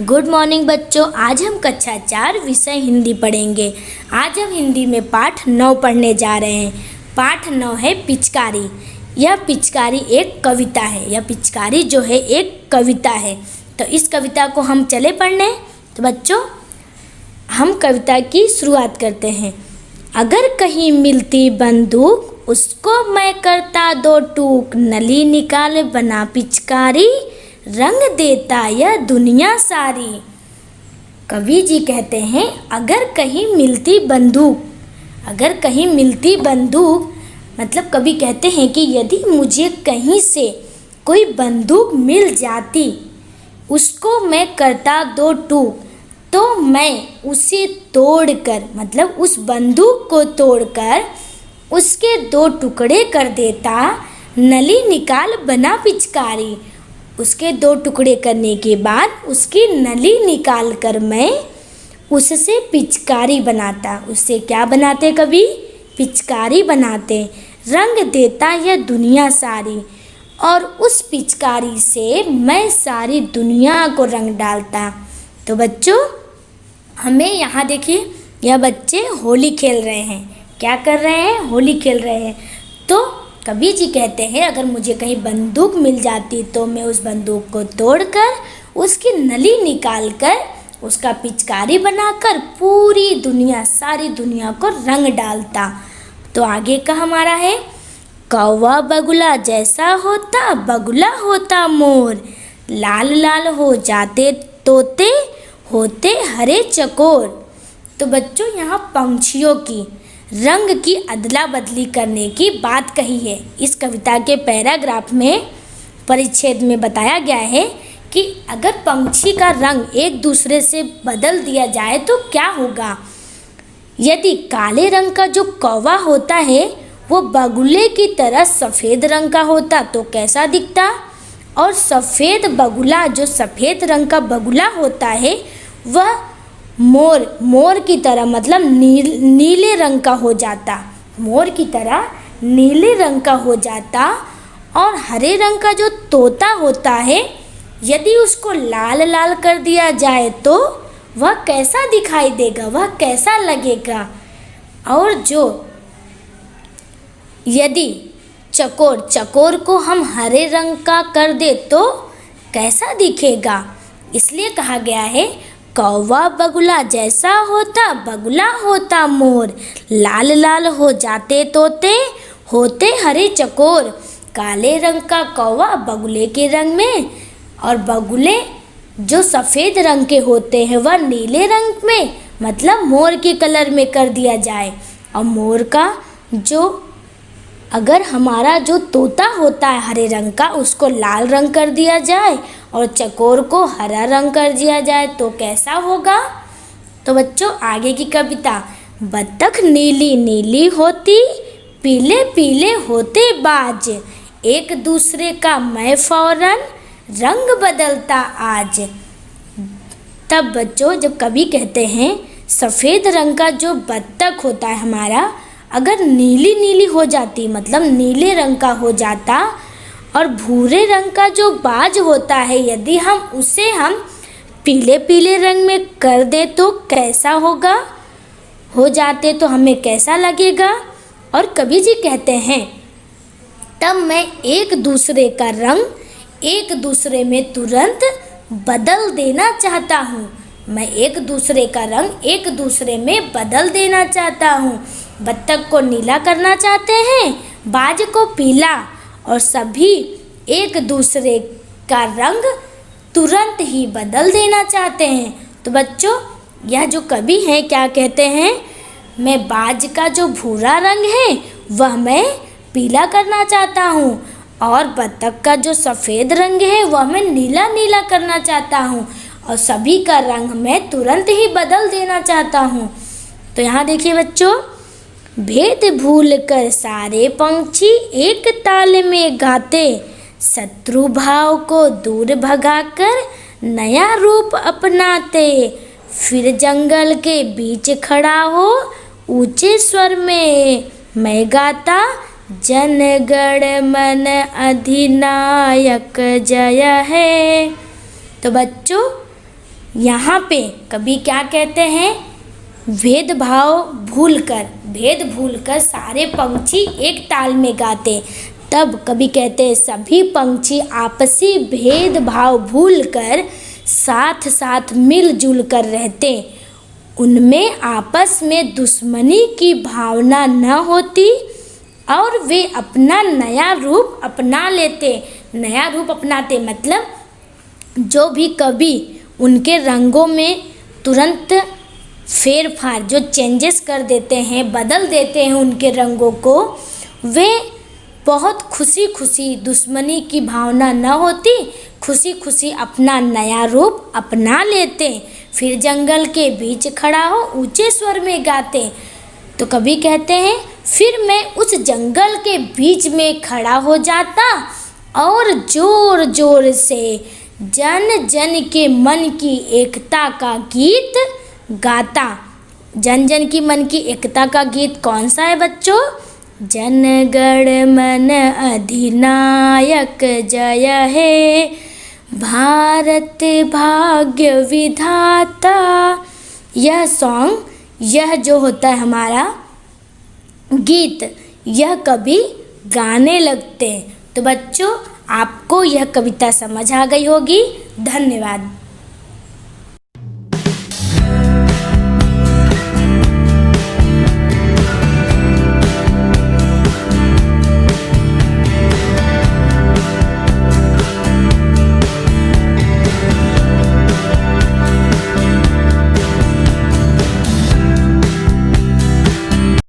Good morning बच्चों। आज हम कक्षा 4 विषय हिंदी पढ़ेंगे। आज हम हिंदी में पाठ 9 पढ़ने जा रहे हैं। पाठ 9 है पिचकारी। यह पिचकारी एक कविता है। यह पिचकारी जो है एक कविता है। तो इस कविता को हम चले पढ़ने। तो बच्चों हम कविता की शुरुआत करते हैं। अगर कहीं मिलती बंदूक उसको मैं करता दो टूक, नली निकाल बना पिचकारी, रंग देता यह दुनिया सारी। कवि जी कहते हैं अगर कहीं मिलती बंदूक मतलब कवि कहते हैं कि यदि मुझे कहीं से कोई बंदूक मिल जाती, उसको मैं करता दो टूक, तो मैं उसे तोड़कर मतलब उस बंदूक को तोड़कर उसके 2 टुकड़े कर देता, नली निकाल बना पिचकारी। उसके 2 टुकड़े करने के बाद उसकी नली निकाल कर मैं उससे पिचकारी बनाता। उससे क्या बनाते कवि? पिचकारी बनाते। रंग देता यह दुनिया सारी, और उस पिचकारी से मैं सारी दुनिया को रंग डालता। तो बच्चों हमें यहाँ देखिए, यह बच्चे होली खेल रहे हैं। क्या कर रहे हैं? होली खेल रहे हैं। तो कवि जी कहते हैं अगर मुझे कहीं बंदूक मिल जाती तो मैं उस बंदूक को तोड़कर उसकी नली निकालकर उसका पिचकारी बनाकर पूरी दुनिया सारी दुनिया को रंग डालता। तो आगे का हमारा है, कौवा बगुला जैसा होता बगुला होता मोर, लाल लाल हो जाते तोते होते हरे चकोर। तो बच्चों यहाँ पंछियों की रंग की अदला बदली करने की बात कही है। इस कविता के पैराग्राफ में परिच्छेद में बताया गया है कि अगर पंछी का रंग एक दूसरे से बदल दिया जाए तो क्या होगा। यदि काले रंग का जो कौवा होता है वो बगुले की तरह सफ़ेद रंग का होता तो कैसा दिखता, और सफ़ेद बगुला जो सफ़ेद रंग का बगुला होता है वह मोर की तरह मतलब नीले रंग का हो जाता। मोर की तरह नीले रंग का हो जाता। और हरे रंग का जो तोता होता है यदि उसको लाल लाल कर दिया जाए तो वह कैसा दिखाई देगा, वह कैसा लगेगा। और जो यदि चकोर को हम हरे रंग का कर दे तो कैसा दिखेगा। इसलिए कहा गया है कौवा बगुला जैसा होता बगुला होता मोर, लाल लाल हो जाते तोते होते हरे चकोर। काले रंग का कौवा बगुले के रंग में, और बगुले जो सफ़ेद रंग के होते हैं वह नीले रंग में मतलब मोर के कलर में कर दिया जाए। और मोर का जो अगर हमारा जो तोता होता है हरे रंग का उसको लाल रंग कर दिया जाए और चकोर को हरा रंग कर दिया जाए तो कैसा होगा। तो बच्चों आगे की कविता, बत्तख नीली नीली होती पीले पीले होते बाज, एक दूसरे का मैं फौरन रंग बदलता आज। तब बच्चों जब कवि कहते हैं सफ़ेद रंग का जो बत्तख होता है हमारा अगर नीली नीली हो जाती मतलब नीले रंग का हो जाता, और भूरे रंग का जो बाज होता है यदि हम उसे पीले पीले रंग में कर दे तो कैसा होगा, हो जाते तो हमें कैसा लगेगा। और कवि जी कहते हैं तब मैं एक दूसरे का रंग एक दूसरे में तुरंत बदल देना चाहता हूँ। मैं एक दूसरे का रंग एक दूसरे में बदल देना चाहता हूँ। बत्तख को नीला करना चाहते हैं, बाज को पीला, और सभी एक दूसरे का रंग तुरंत ही बदल देना चाहते हैं। तो बच्चों यह जो कवि हैं क्या कहते हैं, मैं बाज का जो भूरा रंग है वह मैं पीला करना चाहता हूँ, और बत्तख का जो सफ़ेद रंग है वह मैं नीला नीला करना चाहता हूँ, और सभी का रंग मैं तुरंत ही बदल देना चाहता हूँ। तो यहाँ देखिए बच्चों, भेद भूल कर सारे पंछी एक ताल में गाते, शत्रु भाव को दूर भगाकर नया रूप अपनाते, फिर जंगल के बीच खड़ा हो ऊंचे स्वर में मैं गाता, जन गण मन अधिनायक जय है। तो बच्चों यहाँ पे कवि क्या कहते हैं, भेदभाव भूलकर सारे पंछी एक ताल में गाते। तब कवि कहते हैं सभी पंछी आपसी भेदभाव भूलकर साथ साथ मिलजुल कर रहते, उनमें आपस में दुश्मनी की भावना न होती और वे अपना नया रूप अपना लेते। नया रूप अपनाते मतलब जो भी कवि उनके रंगों में तुरंत फेर फार जो चेंजेस कर देते हैं, बदल देते हैं उनके रंगों को, वे बहुत खुशी खुशी, दुश्मनी की भावना न होती, खुशी खुशी अपना नया रूप अपना लेते। फिर जंगल के बीच खड़ा हो ऊंचे स्वर में गाते। तो कवि कहते हैं फिर मैं उस जंगल के बीच में खड़ा हो जाता और जोर जोर से जन जन के मन की एकता का गीत गाता। जन जन की मन की एकता का गीत कौन सा है बच्चों? जन गण मन अधिनायक जय हे, भारत भाग्य विधाता। यह सॉन्ग, यह जो होता है हमारा गीत, यह कवि गाने लगते हैं। तो बच्चों आपको यह कविता समझ आ गई होगी। धन्यवाद।